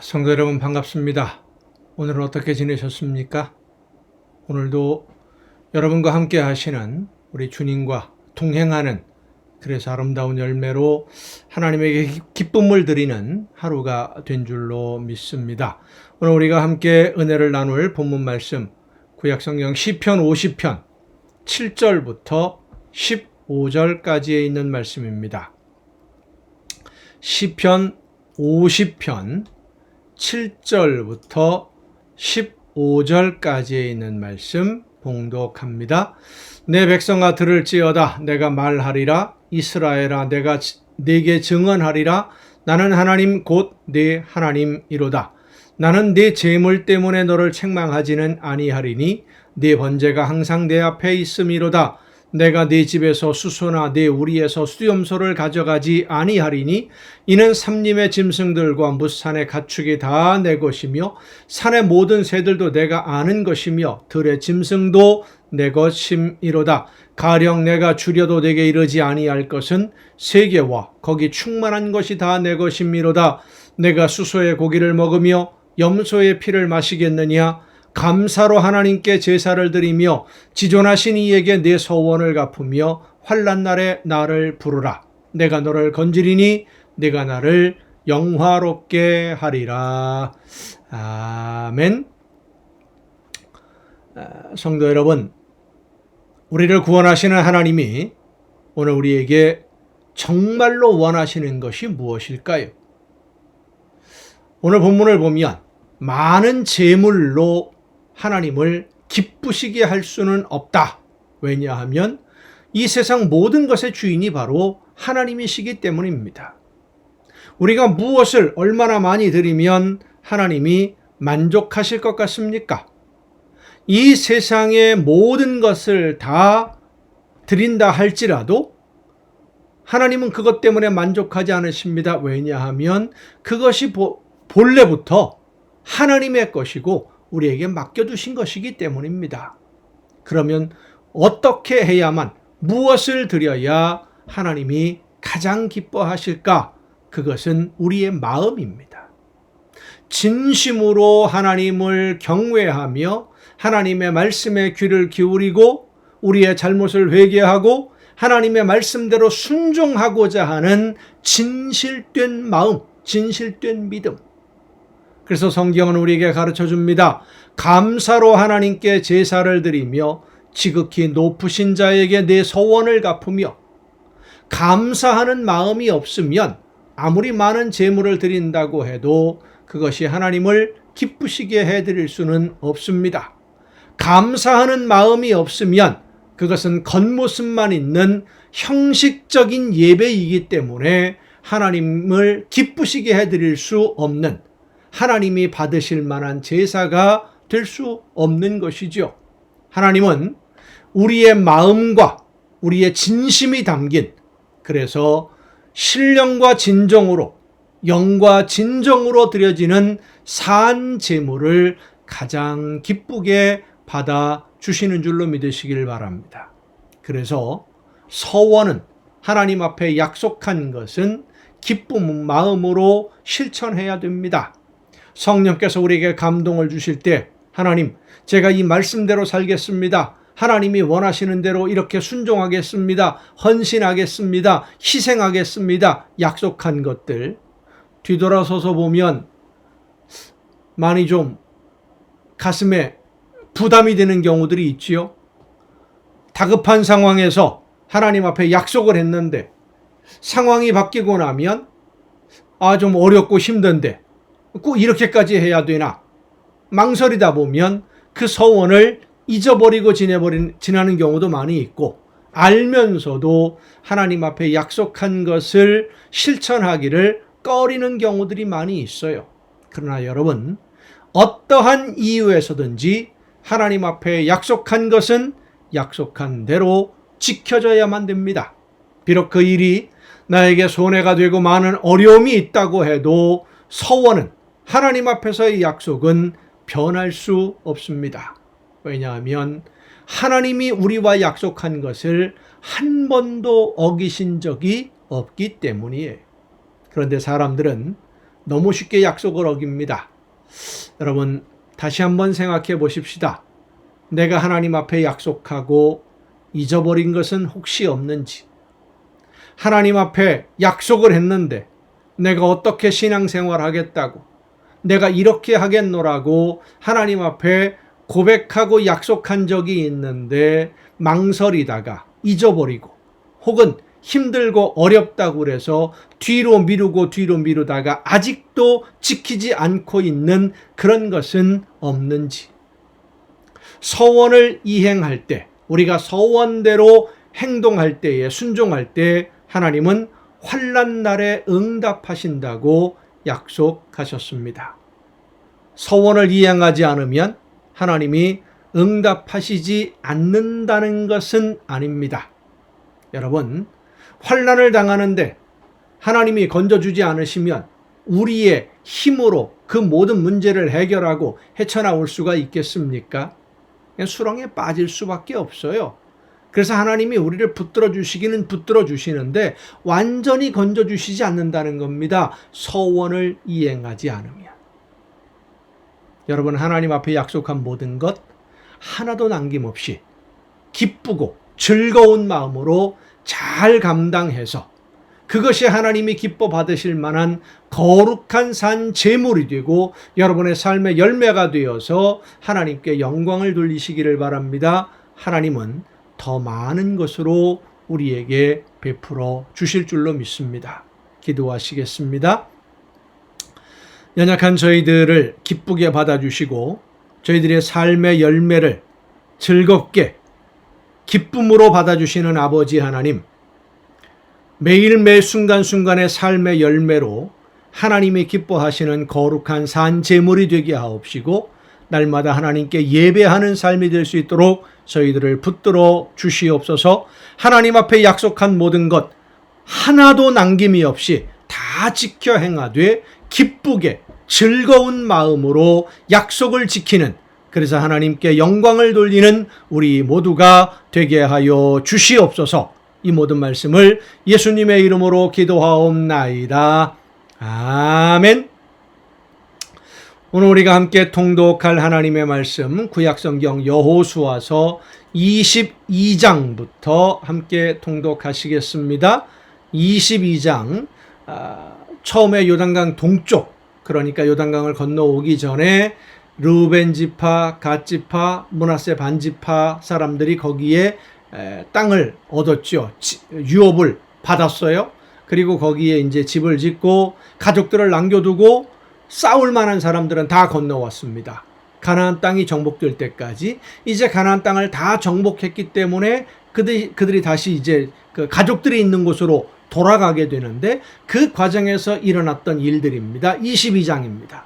성도 여러분 반갑습니다. 오늘은 어떻게 지내셨습니까? 오늘도 여러분과 함께 하시는 우리 주님과 동행하는, 그래서 아름다운 열매로 하나님에게 기쁨을 드리는 하루가 된 줄로 믿습니다. 오늘 우리가 함께 은혜를 나눌 본문 말씀, 구약성경 시편 50편 7절부터 15절까지에 있는 말씀입니다. 시편 50편 7절부터 15절까지에 있는 말씀 봉독합니다. 내 백성아 들을지어다. 내가 말하리라. 이스라엘아 내가 네게 증언하리라. 나는 하나님 곧 네 하나님이로다. 나는 네 재물 때문에 너를 책망하지는 아니하리니 네 번제가 항상 내 앞에 있음이로다. 내가 네 집에서 수소나 네 우리에서 수염소를 가져가지 아니하리니 이는 삼림의 짐승들과 무산의 가축이 다 내 것이며 산의 모든 새들도 내가 아는 것이며 들의 짐승도 내 것임이로다. 가령 내가 줄여도 내게 이르지 아니할 것은 세계와 거기 충만한 것이 다 내 것임이로다. 내가 수소의 고기를 먹으며 염소의 피를 마시겠느냐? 감사로 하나님께 제사를 드리며 지존하신 이에게 내 서원을 갚으며 환난 날에 나를 부르라. 내가 너를 건지리니 내가 나를 영화롭게 하리라. 아멘. 성도 여러분, 우리를 구원하시는 하나님이 오늘 우리에게 정말로 원하시는 것이 무엇일까요? 오늘 본문을 보면 많은 재물로 하나님을 기쁘시게 할 수는 없다. 왜냐하면 이 세상 모든 것의 주인이 바로 하나님이시기 때문입니다. 우리가 무엇을 얼마나 많이 드리면 하나님이 만족하실 것 같습니까? 이 세상의 모든 것을 다 드린다 할지라도 하나님은 그것 때문에 만족하지 않으십니다. 왜냐하면 그것이 본래부터 하나님의 것이고 우리에게 맡겨두신 것이기 때문입니다. 그러면 어떻게 해야만, 무엇을 드려야 하나님이 가장 기뻐하실까? 그것은 우리의 마음입니다. 진심으로 하나님을 경외하며 하나님의 말씀에 귀를 기울이고 우리의 잘못을 회개하고 하나님의 말씀대로 순종하고자 하는 진실된 마음, 진실된 믿음. 그래서 성경은 우리에게 가르쳐 줍니다. 감사로 하나님께 제사를 드리며 지극히 높으신 자에게 내 서원을 갚으며. 감사하는 마음이 없으면 아무리 많은 제물을 드린다고 해도 그것이 하나님을 기쁘시게 해드릴 수는 없습니다. 감사하는 마음이 없으면 그것은 겉모습만 있는 형식적인 예배이기 때문에 하나님을 기쁘시게 해드릴 수 없는, 하나님이 받으실 만한 제사가 될 수 없는 것이죠. 하나님은 우리의 마음과 우리의 진심이 담긴, 그래서 신령과 진정으로, 영과 진정으로 드려지는 산 제물을 가장 기쁘게 받아 주시는 줄로 믿으시길 바랍니다. 그래서 서원은, 하나님 앞에 약속한 것은 기쁜 마음으로 실천해야 됩니다. 성령께서 우리에게 감동을 주실 때 하나님, 제가 이 말씀대로 살겠습니다. 하나님이 원하시는 대로 이렇게 순종하겠습니다. 헌신하겠습니다. 희생하겠습니다. 약속한 것들 뒤돌아서서 보면 많이 좀 가슴에 부담이 되는 경우들이 있지요. 다급한 상황에서 하나님 앞에 약속을 했는데 상황이 바뀌고 나면 좀 어렵고 힘든데 꼭 이렇게까지 해야 되나? 망설이다 보면 그 서원을 잊어버리고 지나는 경우도 많이 있고, 알면서도 하나님 앞에 약속한 것을 실천하기를 꺼리는 경우들이 많이 있어요. 그러나 여러분, 어떠한 이유에서든지 하나님 앞에 약속한 것은 약속한 대로 지켜져야만 됩니다. 비록 그 일이 나에게 손해가 되고 많은 어려움이 있다고 해도 서원은, 하나님 앞에서의 약속은 변할 수 없습니다. 왜냐하면 하나님이 우리와 약속한 것을 한 번도 어기신 적이 없기 때문이에요. 그런데 사람들은 너무 쉽게 약속을 어깁니다. 여러분, 다시 한번 생각해 보십시다. 내가 하나님 앞에 약속하고 잊어버린 것은 혹시 없는지, 하나님 앞에 약속을 했는데 내가 어떻게 신앙생활 하겠다고, 내가 이렇게 하겠노라고 하나님 앞에 고백하고 약속한 적이 있는데 망설이다가 잊어버리고, 혹은 힘들고 어렵다고 그래서 뒤로 미루다가 아직도 지키지 않고 있는 그런 것은 없는지, 서원을 이행할 때, 우리가 서원대로 행동할 때에, 순종할 때 하나님은 환난 날에 응답하신다고 약속하셨습니다. 서원을 이행하지 않으면 하나님이 응답하시지 않는다는 것은 아닙니다. 여러분, 환난을 당하는데 하나님이 건져주지 않으시면 우리의 힘으로 그 모든 문제를 해결하고 헤쳐나올 수가 있겠습니까? 그냥 수렁에 빠질 수밖에 없어요. 그래서 하나님이 우리를 붙들어 주시기는 붙들어 주시는데 완전히 건져 주시지 않는다는 겁니다. 서원을 이행하지 않으면. 여러분, 하나님 앞에 약속한 모든 것 하나도 남김없이 기쁘고 즐거운 마음으로 잘 감당해서 그것이 하나님이 기뻐 받으실 만한 거룩한 산 제물이 되고 여러분의 삶의 열매가 되어서 하나님께 영광을 돌리시기를 바랍니다. 하나님은 더 많은 것으로 우리에게 베풀어 주실 줄로 믿습니다. 기도하시겠습니다. 연약한 저희들을 기쁘게 받아주시고 저희들의 삶의 열매를 즐겁게 기쁨으로 받아주시는 아버지 하나님, 매일 매 순간순간의 삶의 열매로 하나님이 기뻐하시는 거룩한 산 제물이 되게 하옵시고 날마다 하나님께 예배하는 삶이 될 수 있도록 저희들을 붙들어 주시옵소서. 하나님 앞에 약속한 모든 것 하나도 남김이 없이 다 지켜 행하되 기쁘게 즐거운 마음으로 약속을 지키는, 그래서 하나님께 영광을 돌리는 우리 모두가 되게 하여 주시옵소서. 이 모든 말씀을 예수님의 이름으로 기도하옵나이다. 아멘. 오늘 우리가 함께 통독할 하나님의 말씀, 구약성경 여호수아서 22장부터 함께 통독하시겠습니다. 22장, 처음에 요단강 동쪽, 그러니까 요단강을 건너오기 전에 르우벤 지파, 갓 지파, 므낫세 반 지파 사람들이 거기에 땅을 얻었죠. 유업을 받았어요. 그리고 거기에 이제 집을 짓고 가족들을 남겨두고 싸울 만한 사람들은 다 건너왔습니다. 가나안 땅이 정복될 때까지. 이제 가나안 땅을 다 정복했기 때문에 그들이 다시 이제 그 가족들이 있는 곳으로 돌아가게 되는데 그 과정에서 일어났던 일들입니다. 22장입니다.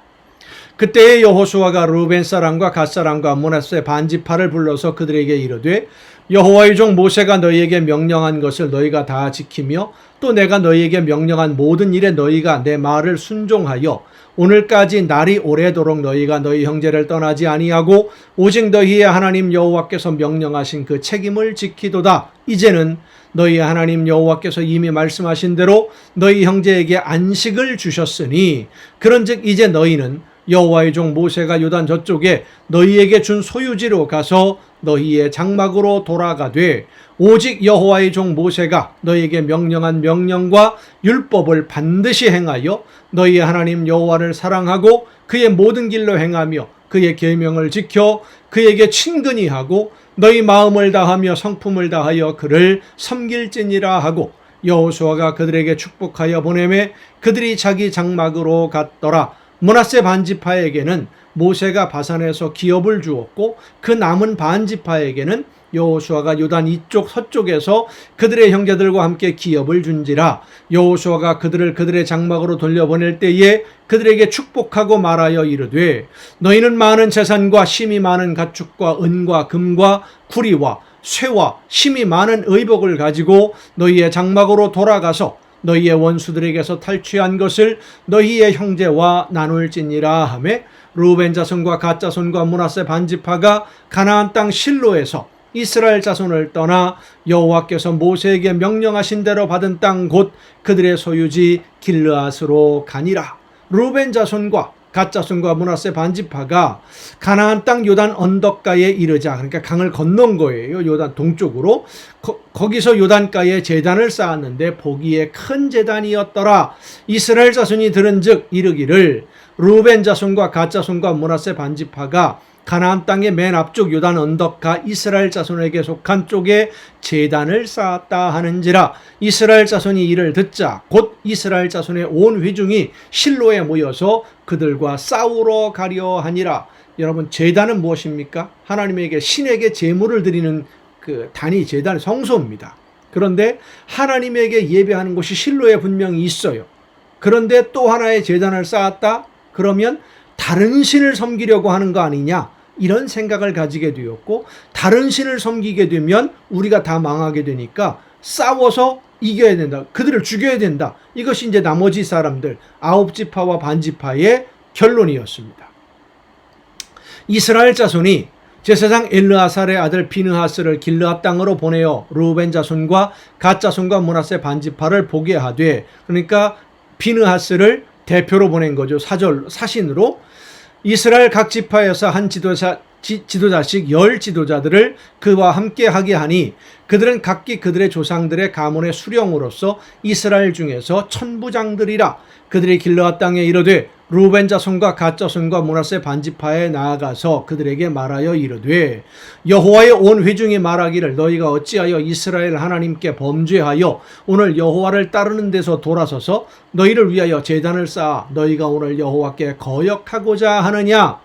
그때 여호수아가 르우벤 사람과 갓 사람과 므낫세 반 지파를 불러서 그들에게 이르되 여호와의 종 모세가 너희에게 명령한 것을 너희가 다 지키며 또 내가 너희에게 명령한 모든 일에 너희가 내 말을 순종하여 오늘까지 날이 오래도록 너희가 너희 형제를 떠나지 아니하고 오직 너희의 하나님 여호와께서 명령하신 그 책임을 지키도다. 이제는 너희 하나님 여호와께서 이미 말씀하신 대로 너희 형제에게 안식을 주셨으니 그런즉 이제 너희는 여호와의 종 모세가 요단 저쪽에 너희에게 준 소유지로 가서 너희의 장막으로 돌아가되 오직 여호와의 종 모세가 너희에게 명령한 명령과 율법을 반드시 행하여 너희 하나님 여호와를 사랑하고 그의 모든 길로 행하며 그의 계명을 지켜 그에게 친근히 하고 너희 마음을 다하며 성품을 다하여 그를 섬길지니라 하고 여호수아가 그들에게 축복하여 보내매 그들이 자기 장막으로 갔더라. 므낫세 반 지파에게는 모세가 바산에서 기업을 주었고 그 남은 반 지파에게는 여호수아가 요단 이쪽 서쪽에서 그들의 형제들과 함께 기업을 준지라. 여호수아가 그들의 장막으로 돌려보낼 때에 그들에게 축복하고 말하여 이르되 너희는 많은 재산과 심이 많은 가축과 은과 금과 구리와 쇠와 심이 많은 의복을 가지고 너희의 장막으로 돌아가서 너희의 원수들에게서 탈취한 것을 너희의 형제와 나눌지니라 하매 르우벤 자손과 갓 자손과 므낫세 반 지파가 가나안 땅 실로에서 이스라엘 자손을 떠나 여호와께서 모세에게 명령하신 대로 받은 땅 곧 그들의 소유지 길르앗으로 가니라. 루벤 자손과 갓 자손과 므낫세 반지파가 가나안 땅 요단 언덕가에 이르자, 그러니까 강을 건넌 거예요. 요단 동쪽으로. 거기서 요단가에 제단을 쌓았는데 보기에 큰 제단이었더라. 이스라엘 자손이 들은즉 이르기를 루벤 자손과 갓 자손과 므낫세 반지파가 가나안 땅의 맨 앞쪽 요단 언덕가 이스라엘 자손에게 속한 쪽에 제단을 쌓았다 하는지라. 이스라엘 자손이 이를 듣자 곧 이스라엘 자손의 온 회중이 실로에 모여서 그들과 싸우러 가려 하니라. 여러분, 제단은 무엇입니까? 하나님에게, 신에게 제물을 드리는 그 단위, 제단, 성소입니다. 그런데 하나님에게 예배하는 곳이 실로에 분명히 있어요. 그런데 또 하나의 제단을 쌓았다? 그러면 다른 신을 섬기려고 하는 거 아니냐, 이런 생각을 가지게 되었고, 다른 신을 섬기게 되면 우리가 다 망하게 되니까 싸워서 이겨야 된다, 그들을 죽여야 된다. 이것이 이제 나머지 사람들 9지파와 반지파의 결론이었습니다. 이스라엘 자손이 제사장 엘르아살의 아들 비느하스를 길르앗 땅으로 보내어 루벤 자손과 갓 자손과 므낫세 반지파를 보게 하되, 그러니까 비느하스를 대표로 보낸 거죠. 사신으로. 이스라엘 각 지파에서 한 지도자씩 10 지도자들을 그와 함께 하게 하니 그들은 각기 그들의 조상들의 가문의 수령으로서 이스라엘 중에서 천부장들이라. 그들이 길르앗 땅에 이르되 루벤 자손과 갓 자손과 므낫세 반지파에 나아가서 그들에게 말하여 이르되 여호와의 온 회중이 말하기를 너희가 어찌하여 이스라엘 하나님께 범죄하여 오늘 여호와를 따르는 데서 돌아서서 너희를 위하여 제단을 쌓아 너희가 오늘 여호와께 거역하고자 하느냐.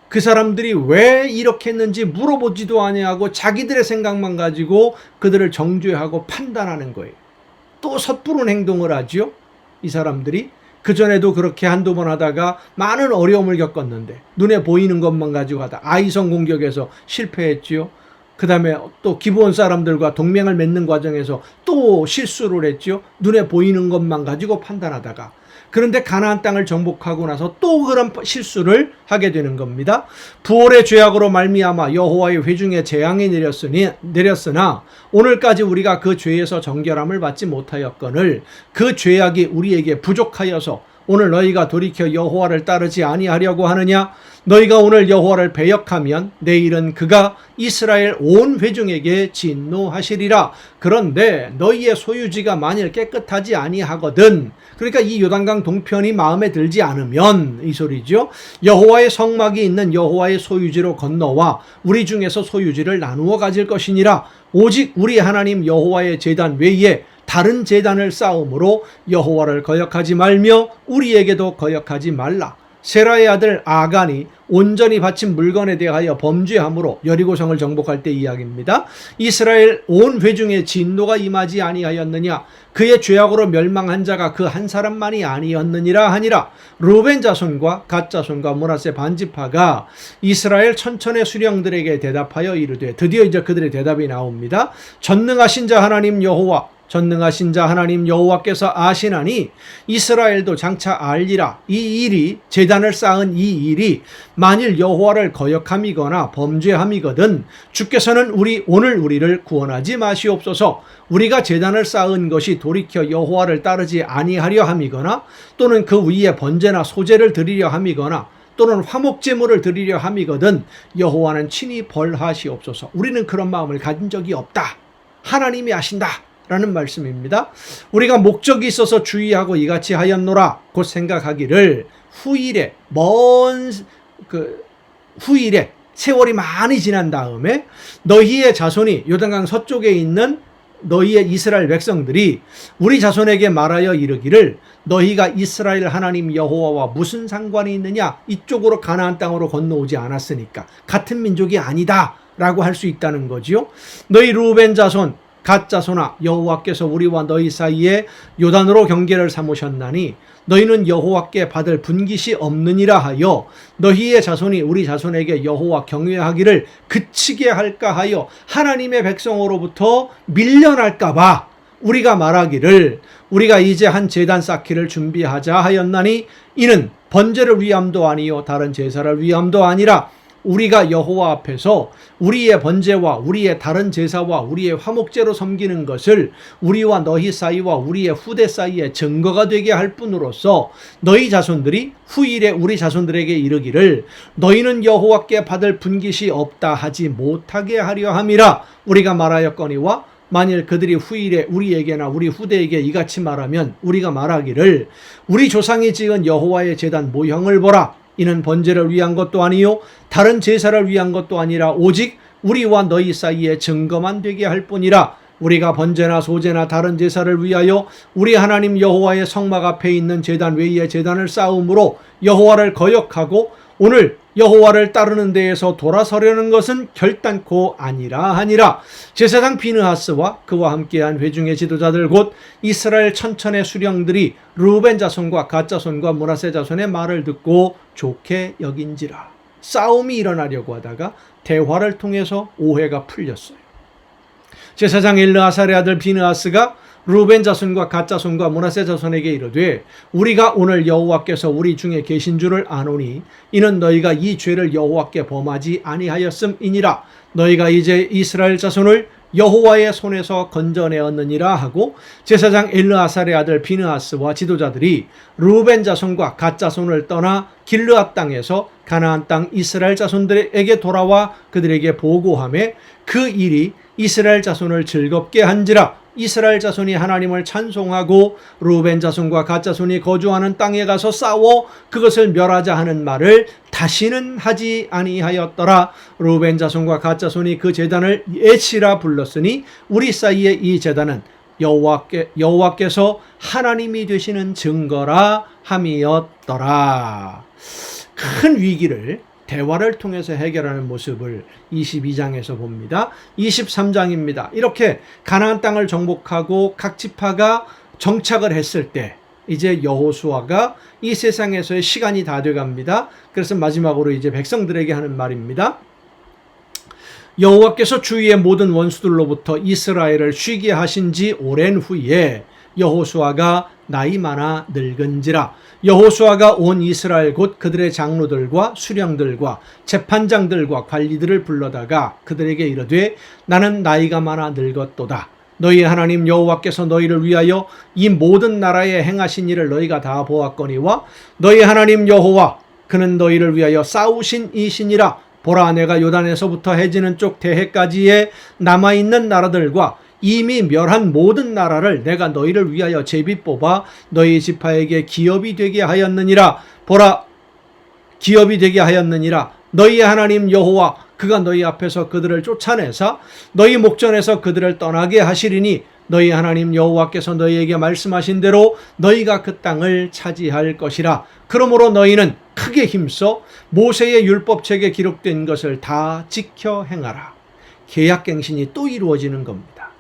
그 사람들이 왜 이렇게 했는지 물어보지도 아니하고 자기들의 생각만 가지고 그들을 정죄하고 판단하는 거예요. 또 섣부른 행동을 하죠. 이 사람들이 그전에도 그렇게 한두 번 하다가 많은 어려움을 겪었는데 눈에 보이는 것만 가지고 하다 아이성 공격에서 실패했지요. 그 다음에 또 기브온 사람들과 동맹을 맺는 과정에서 또 실수를 했지요. 눈에 보이는 것만 가지고 판단하다가. 그런데 가나안 땅을 정복하고 나서 또 그런 실수를 하게 되는 겁니다. 부올의 죄악으로 말미암아 여호와의 회중에 재앙이 내렸으나 오늘까지 우리가 그 죄에서 정결함을 받지 못하였거늘 그 죄악이 우리에게 부족하여서 오늘 너희가 돌이켜 여호와를 따르지 아니하려고 하느냐. 너희가 오늘 여호와를 배역하면 내일은 그가 이스라엘 온 회중에게 진노하시리라. 그런데 너희의 소유지가 만일 깨끗하지 아니하거든, 그러니까 이 요단강 동편이 마음에 들지 않으면, 이 소리죠. 여호와의 성막이 있는 여호와의 소유지로 건너와 우리 중에서 소유지를 나누어 가질 것이니라. 오직 우리 하나님 여호와의 제단 외에 다른 제단을 쌓음으로 여호와를 거역하지 말며 우리에게도 거역하지 말라. 세라의 아들 아간이 온전히 바친 물건에 대하여 범죄함으로 여리고성을 정복할 때 이야기입니다. 이스라엘 온 회중에 진노가 임하지 아니하였느냐. 그의 죄악으로 멸망한 자가 그 한 사람만이 아니었느니라 하니라. 루벤 자손과 갓 자손과 므낫세 반지파가 이스라엘 천천의 수령들에게 대답하여 이르되, 드디어 이제 그들의 대답이 나옵니다. 전능하신 자 하나님 여호와, 전능하신 자 하나님 여호와께서 아시나니 이스라엘도 장차 알리라. 이 일이, 제단을 쌓은 이 일이 만일 여호와를 거역함이거나 범죄함이거든 주께서는 오늘 우리를 구원하지 마시옵소서. 우리가 제단을 쌓은 것이 돌이켜 여호와를 따르지 아니하려 함이거나 또는 그 위에 번제나 소제를 드리려 함이거나 또는 화목제물을 드리려 함이거든 여호와는 친히 벌하시옵소서. 우리는 그런 마음을 가진 적이 없다. 하나님이 아신다. 라는 말씀입니다. 우리가 목적이 있어서 주의하고 이같이 하였노라 곧 생각하기를 후일에, 후일에 세월이 많이 지난 다음에 너희의 자손이 요단강 서쪽에 있는 너희의 이스라엘 백성들이 우리 자손에게 말하여 이르기를 너희가 이스라엘 하나님 여호와와 무슨 상관이 있느냐. 이쪽으로 가나안 땅으로 건너오지 않았으니까 같은 민족이 아니다 라고 할 수 있다는 거지요. 너희 루벤 자손 갓 자손아, 여호와께서 우리와 너희 사이에 요단으로 경계를 삼으셨나니 너희는 여호와께 받을 분깃이 없느니라 하여 너희의 자손이 우리 자손에게 여호와 경외하기를 그치게 할까 하여 하나님의 백성으로부터 밀려날까 봐 우리가 말하기를 우리가 이제 한 제단 쌓기를 준비하자 하였나니 이는 번제를 위함도 아니요 다른 제사를 위함도 아니라 우리가 여호와 앞에서 우리의 번제와 우리의 다른 제사와 우리의 화목제로 섬기는 것을 우리와 너희 사이와 우리의 후대 사이에 증거가 되게 할 뿐으로써 너희 자손들이 후일에 우리 자손들에게 이르기를 너희는 여호와께 받을 분깃이 없다 하지 못하게 하려 함이라 우리가 말하였거니와 만일 그들이 후일에 우리에게나 우리 후대에게 이같이 말하면 우리가 말하기를 우리 조상이 지은 여호와의 제단 모형을 보라. 이는 번제를 위한 것도 아니요 다른 제사를 위한 것도 아니라 오직 우리와 너희 사이에 증거만 되게 할 뿐이라. 우리가 번제나 소제나 다른 제사를 위하여 우리 하나님 여호와의 성막 앞에 있는 제단 외에 제단을 쌓음으로 여호와를 거역하고 오늘 여호와를 따르는 데에서 돌아서려는 것은 결단코 아니라 하니라. 제사장 비느하스와 그와 함께한 회중의 지도자들 곧 이스라엘 천천의 수령들이 르우벤 자손과 갓 자손과 므낫세 자손의 말을 듣고 좋게 여긴지라. 싸움이 일어나려고 하다가 대화를 통해서 오해가 풀렸어요. 제사장 엘르아살의 아들 비느하스가 르우벤 자손과 갓 자손과 므낫세 자손에게 이르되 우리가 오늘 여호와께서 우리 중에 계신 줄을 아노니 이는 너희가 이 죄를 여호와께 범하지 아니하였음이니라. 너희가 이제 이스라엘 자손을 여호와의 손에서 건져내었느니라 하고 제사장 엘르아살의 아들 비느하스와 지도자들이 르우벤 자손과 갓 자손을 떠나 길르앗 땅에서 가나안 땅 이스라엘 자손들에게 돌아와 그들에게 보고하매 그 일이 이스라엘 자손을 즐겁게 한지라. 이스라엘 자손이 하나님을 찬송하고 르우벤 자손과 갓 자손이 거주하는 땅에 가서 싸워 그것을 멸하자 하는 말을 다시는 하지 아니하였더라. 르우벤 자손과 갓 자손이 그 제단을 에치라 불렀으니 우리 사이에 이 제단은 여호와께서 하나님이 되시는 증거라 함이었더라. 큰 위기를 대화를 통해서 해결하는 모습을 22장에서 봅니다. 23장입니다. 이렇게 가나안 땅을 정복하고 각 지파가 정착을 했을 때 이제 여호수아가 이 세상에서의 시간이 다 돼갑니다. 그래서 마지막으로 이제 백성들에게 하는 말입니다. 여호와께서 주위의 모든 원수들로부터 이스라엘을 쉬게 하신 지 오랜 후에 여호수아가 나이 많아 늙은지라. 여호수아가 온 이스라엘 곧 그들의 장로들과 수령들과 재판장들과 관리들을 불러다가 그들에게 이르되 나는 나이가 많아 늙었도다. 너희 하나님 여호와께서 너희를 위하여 이 모든 나라에 행하신 일을 너희가 다 보았거니와 너희 하나님 여호와 그는 너희를 위하여 싸우신 이시니라. 보라 내가 요단에서부터 해지는 쪽 대해까지의 남아있는 나라들과 이미 멸한 모든 나라를 내가 너희를 위하여 제비 뽑아 너희 지파에게 기업이 되게 하였느니라. 보라 기업이 되게 하였느니라. 너희 하나님 여호와 그가 너희 앞에서 그들을 쫓아내사 너희 목전에서 그들을 떠나게 하시리니 너희 하나님 여호와께서 너희에게 말씀하신 대로 너희가 그 땅을 차지할 것이라. 그러므로 너희는 크게 힘써 모세의 율법책에 기록된 것을 다 지켜 행하라. 계약갱신이 또 이루어지는 겁니다.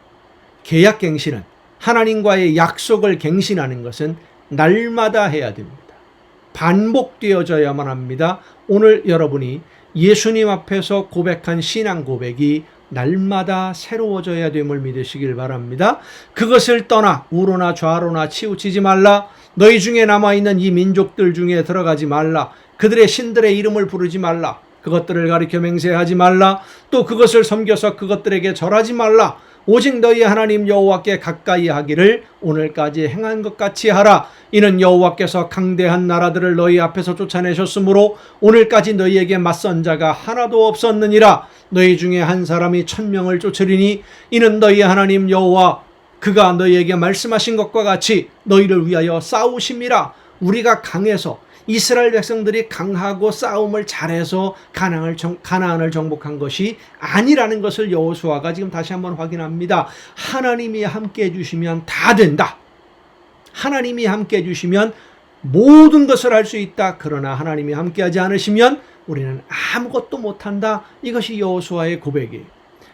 계약갱신은 하나님과의 약속을 갱신하는 것은 날마다 해야 됩니다. 반복되어져야만 합니다. 오늘 여러분이 예수님 앞에서 고백한 신앙 고백이 날마다 새로워져야 됨을 믿으시길 바랍니다. 그것을 떠나 우로나 좌로나 치우치지 말라. 너희 중에 남아있는 이 민족들 중에 들어가지 말라. 그들의 신들의 이름을 부르지 말라. 그것들을 가리켜 맹세하지 말라. 또 그것을 섬겨서 그것들에게 절하지 말라. 오직 너희 하나님 여호와께 가까이 하기를 오늘까지 행한 것 같이 하라. 이는 여호와께서 강대한 나라들을 너희 앞에서 쫓아내셨으므로 오늘까지 너희에게 맞선 자가 하나도 없었느니라. 너희 중에 한 사람이 1000명을 쫓으리니 이는 너희 하나님 여호와 그가 너희에게 말씀하신 것과 같이 너희를 위하여 싸우심이라. 우리가 강해서 이스라엘 백성들이 강하고 싸움을 잘해서 가나안을 정복한 것이 아니라는 것을 여호수아가 지금 다시 한번 확인합니다. 하나님이 함께 해주시면 다 된다. 하나님이 함께 해주시면 모든 것을 할 수 있다. 그러나 하나님이 함께하지 않으시면 우리는 아무것도 못한다. 이것이 여호수아의 고백이에요.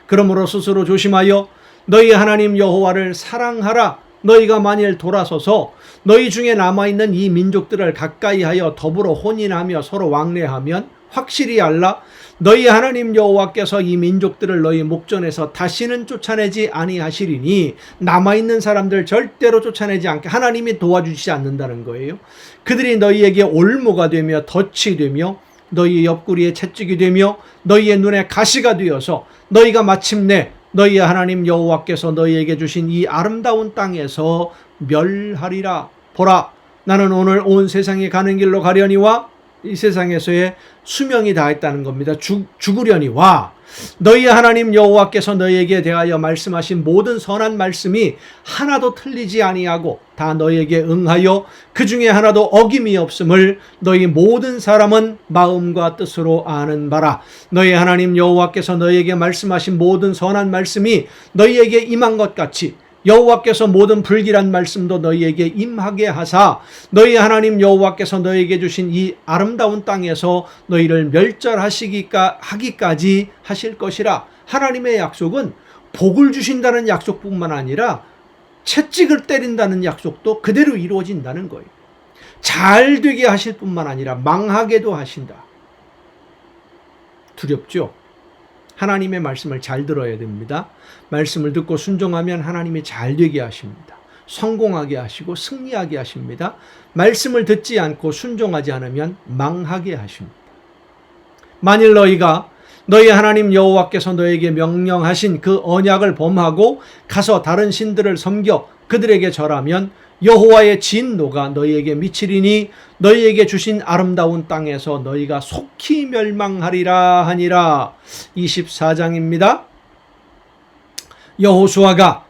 그러므로 스스로 조심하여 너희 하나님 여호와를 사랑하라. 너희가 만일 돌아서서 너희 중에 남아있는 이 민족들을 가까이 하여 더불어 혼인하며 서로 왕래하면 확실히 알라. 너희 하나님 여호와께서 이 민족들을 너희 목전에서 다시는 쫓아내지 아니하시리니 남아있는 사람들 절대로 쫓아내지 않게 하나님이 도와주시지 않는다는 거예요. 그들이 너희에게 올무가 되며 덫이 되며 너희의 옆구리에 채찍이 되며 너희의 눈에 가시가 되어서 너희가 마침내 너희의 하나님 여호와께서 너희에게 주신 이 아름다운 땅에서 멸하리라. 보라, 나는 오늘 온 세상에 가는 길로 가려니와 이 세상에서의 수명이 다했다는 겁니다. 죽으려니와 너희의 하나님 여호와께서 너희에게 대하여 말씀하신 모든 선한 말씀이 하나도 틀리지 아니하고 다 너희에게 응하여 그 중에 하나도 어김이 없음을 너희 모든 사람은 마음과 뜻으로 아는 바라. 너희 하나님 여호와께서 너희에게 말씀하신 모든 선한 말씀이 너희에게 임한 것 같이 여호와께서 모든 불길한 말씀도 너희에게 임하게 하사 너희 하나님 여호와께서 너희에게 주신 이 아름다운 땅에서 너희를 멸절하기까지 하실 것이라. 하나님의 약속은 복을 주신다는 약속뿐만 아니라 채찍을 때린다는 약속도 그대로 이루어진다는 거예요. 잘 되게 하실 뿐만 아니라 망하게도 하신다. 두렵죠? 하나님의 말씀을 잘 들어야 됩니다. 말씀을 듣고 순종하면 하나님이 잘 되게 하십니다. 성공하게 하시고 승리하게 하십니다. 말씀을 듣지 않고 순종하지 않으면 망하게 하십니다. 만일 너희가 너희 하나님 여호와께서 너에게 명령하신 그 언약을 범하고 가서 다른 신들을 섬겨 그들에게 절하면 여호와의 진노가 너희에게 미치리니 너희에게 주신 아름다운 땅에서 너희가 속히 멸망하리라 하니라. 24장입니다. 여호수아가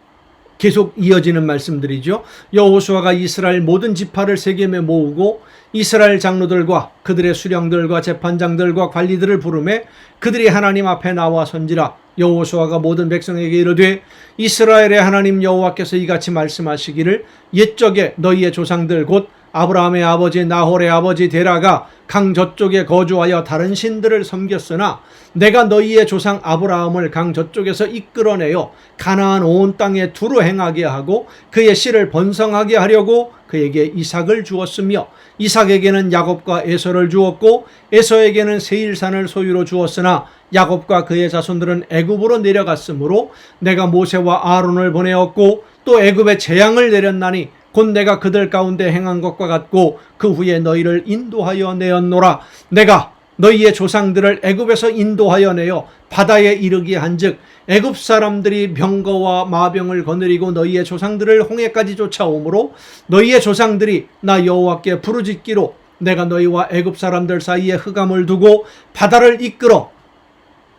계속 이어지는 말씀들이죠. 여호수아가 이스라엘 모든 지파를 세겜에 모으고 이스라엘 장로들과 그들의 수령들과 재판장들과 관리들을 부르매 그들이 하나님 앞에 나와 선지라. 여호수아가 모든 백성에게 이르되 이스라엘의 하나님 여호와께서 이같이 말씀하시기를 옛적에 너희의 조상들 곧 아브라함의 아버지 나홀의 아버지 데라가 강 저쪽에 거주하여 다른 신들을 섬겼으나 내가 너희의 조상 아브라함을 강 저쪽에서 이끌어내어 가나안 온 땅에 두루 행하게 하고 그의 씨를 번성하게 하려고 그에게 이삭을 주었으며 이삭에게는 야곱과 에서를 주었고 에서에게는 세일산을 소유로 주었으나 야곱과 그의 자손들은 애굽으로 내려갔으므로 내가 모세와 아론을 보내었고 또 애굽에 재앙을 내렸나니 곧 내가 그들 가운데 행한 것과 같고 그 후에 너희를 인도하여 내었노라. 내가 너희의 조상들을 애굽에서 인도하여 내어 바다에 이르게 한즉 애굽 사람들이 병거와 마병을 거느리고 너희의 조상들을 홍해까지 쫓아오므로 너희의 조상들이 나 여호와께 부르짖기로 내가 너희와 애굽 사람들 사이에 흑암을 두고 바다를 이끌어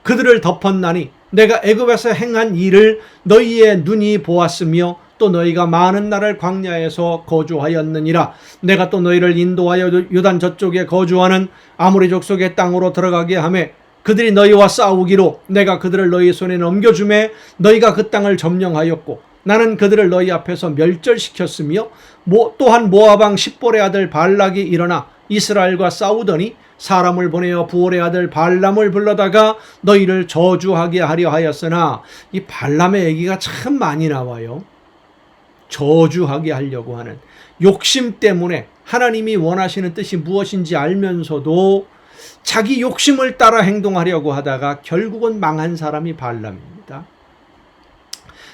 그들을 덮었나니 내가 애굽에서 행한 일을 너희의 눈이 보았으며 또 너희가 많은 날을 광야에서 거주하였느니라. 내가 또 너희를 인도하여 요단 저쪽에 거주하는 아모리 족속의 땅으로 들어가게 하매 그들이 너희와 싸우기로 내가 그들을 너희 손에 넘겨주매 너희가 그 땅을 점령하였고 나는 그들을 너희 앞에서 멸절시켰으며 또한 모압 왕 십볼의 아들 발락이 일어나 이스라엘과 싸우더니 사람을 보내어 부올의 아들 발람을 불러다가 너희를 저주하게 하려 하였으나 이 발람의 얘기가 참 많이 나와요. 저주하게 하려고 하는 욕심 때문에 하나님이 원하시는 뜻이 무엇인지 알면서도 자기 욕심을 따라 행동하려고 하다가 결국은 망한 사람이 발람입니다.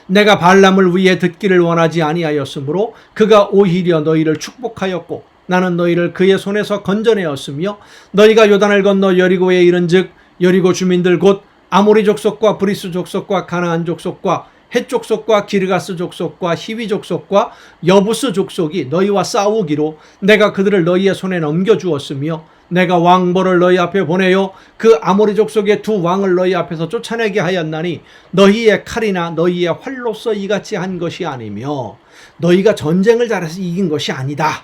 내가 발람을 위해 듣기를 원하지 아니하였으므로 그가 오히려 너희를 축복하였고 나는 너희를 그의 손에서 건져내었으며 너희가 요단을 건너 여리고에 이른즉 여리고 주민들 곧 아모리 족속과 브리스 족속과 가나안 족속과 헷 족속과 기르가스 족속과 히위 족속과 여부스 족속이 너희와 싸우기로 내가 그들을 너희의 손에 넘겨주었으며 내가 왕벌을 너희 앞에 보내어 그 아모리 족속의 두 왕을 너희 앞에서 쫓아내게 하였나니 너희의 칼이나 너희의 활로서 이같이 한 것이 아니며 너희가 전쟁을 잘해서 이긴 것이 아니다.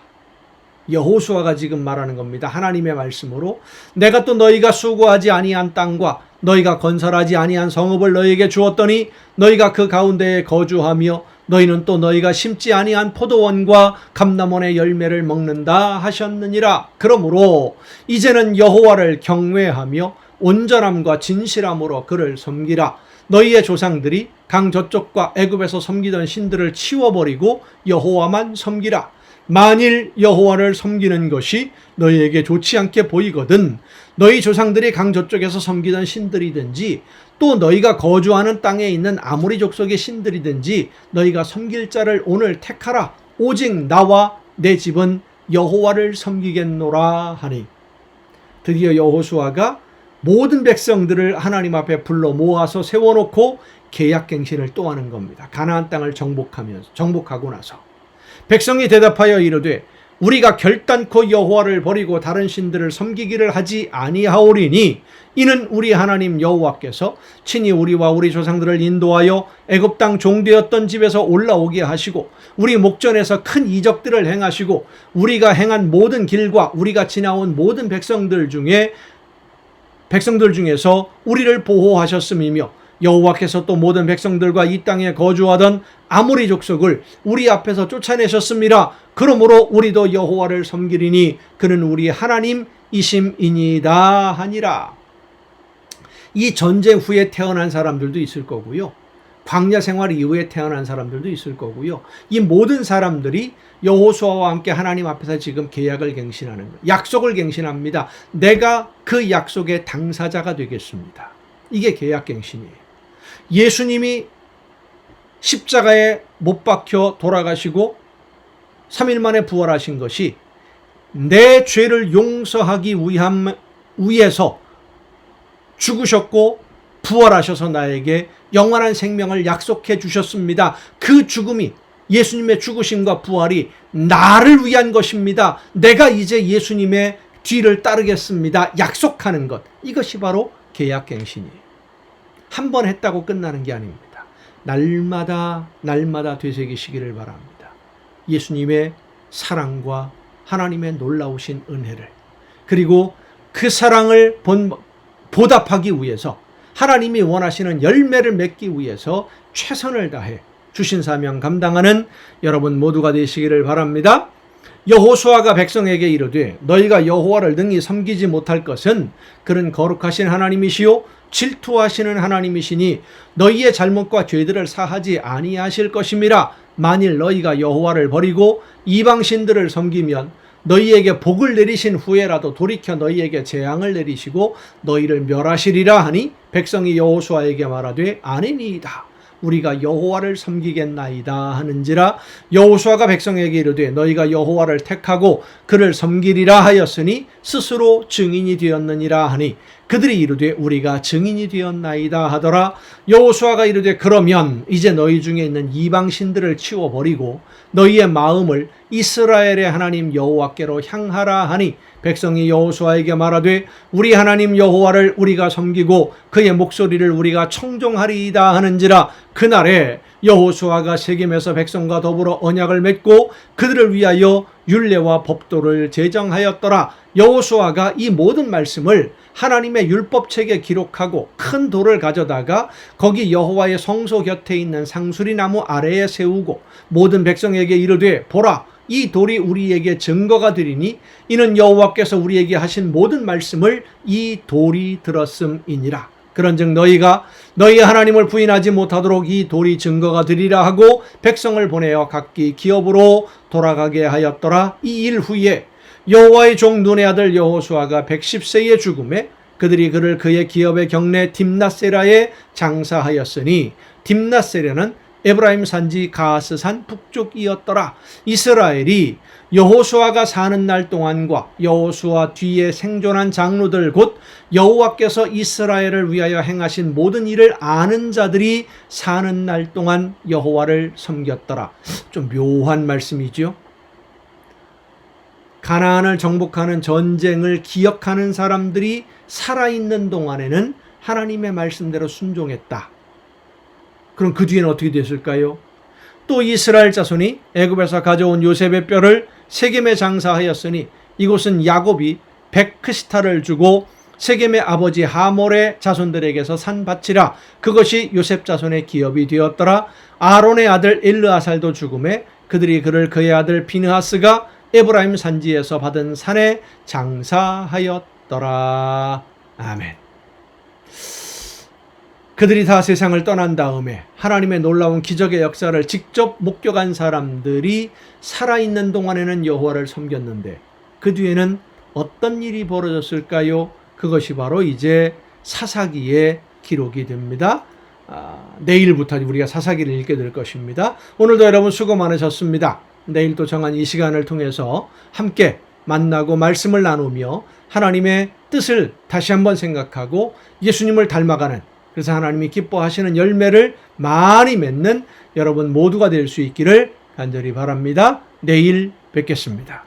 여호수아가 지금 말하는 겁니다. 하나님의 말씀으로 내가 또 너희가 수고하지 아니한 땅과 너희가 건설하지 아니한 성읍을 너희에게 주었더니 너희가 그 가운데에 거주하며 너희는 또 너희가 심지 아니한 포도원과 감람원의 열매를 먹는다 하셨느니라. 그러므로 이제는 여호와를 경외하며 온전함과 진실함으로 그를 섬기라. 너희의 조상들이 강 저쪽과 애굽에서 섬기던 신들을 치워버리고 여호와만 섬기라. 만일 여호와를 섬기는 것이 너희에게 좋지 않게 보이거든 너희 조상들이 강 저쪽에서 섬기던 신들이든지 또 너희가 거주하는 땅에 있는 아모리 족속의 신들이든지 너희가 섬길 자를 오늘 택하라. 오직 나와 내 집은 여호와를 섬기겠노라 하니. 드디어 여호수아가 모든 백성들을 하나님 앞에 불러 모아서 세워놓고 계약갱신을 또 하는 겁니다. 가나안 땅을 정복하고 나서 백성이 대답하여 이르되 우리가 결단코 여호와를 버리고 다른 신들을 섬기기를 하지 아니하오리니 이는 우리 하나님 여호와께서 친히 우리와 우리 조상들을 인도하여 애굽 땅 종되었던 집에서 올라오게 하시고 우리 목전에서 큰 이적들을 행하시고 우리가 행한 모든 길과 우리가 지나온 모든 백성들 중에서 우리를 보호하셨음이며 여호와께서 또 모든 백성들과 이 땅에 거주하던 아모리 족속을 우리 앞에서 쫓아내셨습니다. 그러므로 우리도 여호와를 섬기리니 그는 우리 하나님이심이니이다 하니라. 이 전쟁 후에 태어난 사람들도 있을 거고요. 광야 생활 이후에 태어난 사람들도 있을 거고요. 이 모든 사람들이 여호수아와 함께 하나님 앞에서 지금 계약을 갱신하는 거예요. 약속을 갱신합니다. 내가 그 약속의 당사자가 되겠습니다. 이게 계약 갱신이에요. 예수님이 십자가에 못 박혀 돌아가시고 3일 만에 부활하신 것이 내 죄를 용서하기 위해서 죽으셨고 부활하셔서 나에게 영원한 생명을 약속해 주셨습니다. 그 죽음이 예수님의 죽으심과 부활이 나를 위한 것입니다. 내가 이제 예수님의 뒤를 따르겠습니다. 약속하는 것. 이것이 바로 계약갱신이에요. 한 번 했다고 끝나는 게 아닙니다. 날마다 되새기시기를 바랍니다. 예수님의 사랑과 하나님의 놀라우신 은혜를, 그리고 그 사랑을 보답하기 위해서 하나님이 원하시는 열매를 맺기 위해서 최선을 다해 주신 사명 감당하는 여러분 모두가 되시기를 바랍니다. 여호수아가 백성에게 이르되 너희가 여호와를 능히 섬기지 못할 것은 그는 거룩하신 하나님이시요 질투하시는 하나님이시니 너희의 잘못과 죄들을 사하지 아니하실 것임이라. 만일 너희가 여호와를 버리고 이방신들을 섬기면 너희에게 복을 내리신 후에라도 돌이켜 너희에게 재앙을 내리시고 너희를 멸하시리라 하니 백성이 여호수아에게 말하되 아니니이다. 우리가 여호와를 섬기겠나이다 하는지라. 여호수아가 백성에게 이르되 너희가 여호와를 택하고 그를 섬기리라 하였으니 스스로 증인이 되었느니라 하니 그들이 이르되 우리가 증인이 되었나이다 하더라. 여호수아가 이르되 그러면 이제 너희 중에 있는 이방신들을 치워버리고 너희의 마음을 이스라엘의 하나님 여호와께로 향하라 하니 백성이 여호수아에게 말하되 우리 하나님 여호와를 우리가 섬기고 그의 목소리를 우리가 청종하리이다 하는지라. 그날에 여호수아가 세겜에서 백성과 더불어 언약을 맺고 그들을 위하여 율례와 법도를 제정하였더라. 여호수아가 이 모든 말씀을 하나님의 율법책에 기록하고 큰 돌을 가져다가 거기 여호와의 성소 곁에 있는 상수리 나무 아래에 세우고 모든 백성에게 이르되 보라, 이 돌이 우리에게 증거가 되리니 이는 여호와께서 우리에게 하신 모든 말씀을 이 돌이 들었음이니라. 그런즉 너희가 너희 하나님을 부인하지 못하도록 이 돌이 증거가 되리라 하고 백성을 보내어 각기 기업으로 돌아가게 하였더라. 이 일 후에 여호와의 종 눈의 아들 여호수아가 110세에 죽음에 그들이 그를 그의 기업의 경내 딥낫세라에 장사하였으니 딥낫세라는 에브라임 산지 가스산 북쪽이었더라. 이스라엘이 여호수아가 사는 날 동안과 여호수아 뒤에 생존한 장로들 곧 여호와께서 이스라엘을 위하여 행하신 모든 일을 아는 자들이 사는 날 동안 여호와를 섬겼더라. 좀 묘한 말씀이죠. 가나안을 정복하는 전쟁을 기억하는 사람들이 살아있는 동안에는 하나님의 말씀대로 순종했다. 그럼 그 뒤에는 어떻게 됐을까요? 또 이스라엘 자손이 애굽에서 가져온 요셉의 뼈를 세겜에 장사하였으니 이곳은 야곱이 백크시타를 주고 세겜의 아버지 하몰의 자손들에게서 산 밭이라. 그것이 요셉 자손의 기업이 되었더라. 아론의 아들 엘르아살도 죽음에 그들이 그를 그의 아들 비느하스가 에브라임 산지에서 받은 산에 장사하였더라. 아멘. 그들이 다 세상을 떠난 다음에 하나님의 놀라운 기적의 역사를 직접 목격한 사람들이 살아있는 동안에는 여호와를 섬겼는데 그 뒤에는 어떤 일이 벌어졌을까요? 그것이 바로 이제 사사기에 기록이 됩니다. 내일부터 우리가 사사기를 읽게 될 것입니다. 오늘도 여러분 수고 많으셨습니다. 내일 또 정한 이 시간을 통해서 함께 만나고 말씀을 나누며 하나님의 뜻을 다시 한번 생각하고 예수님을 닮아가는, 그래서 하나님이 기뻐하시는 열매를 많이 맺는 여러분 모두가 될 수 있기를 간절히 바랍니다. 내일 뵙겠습니다.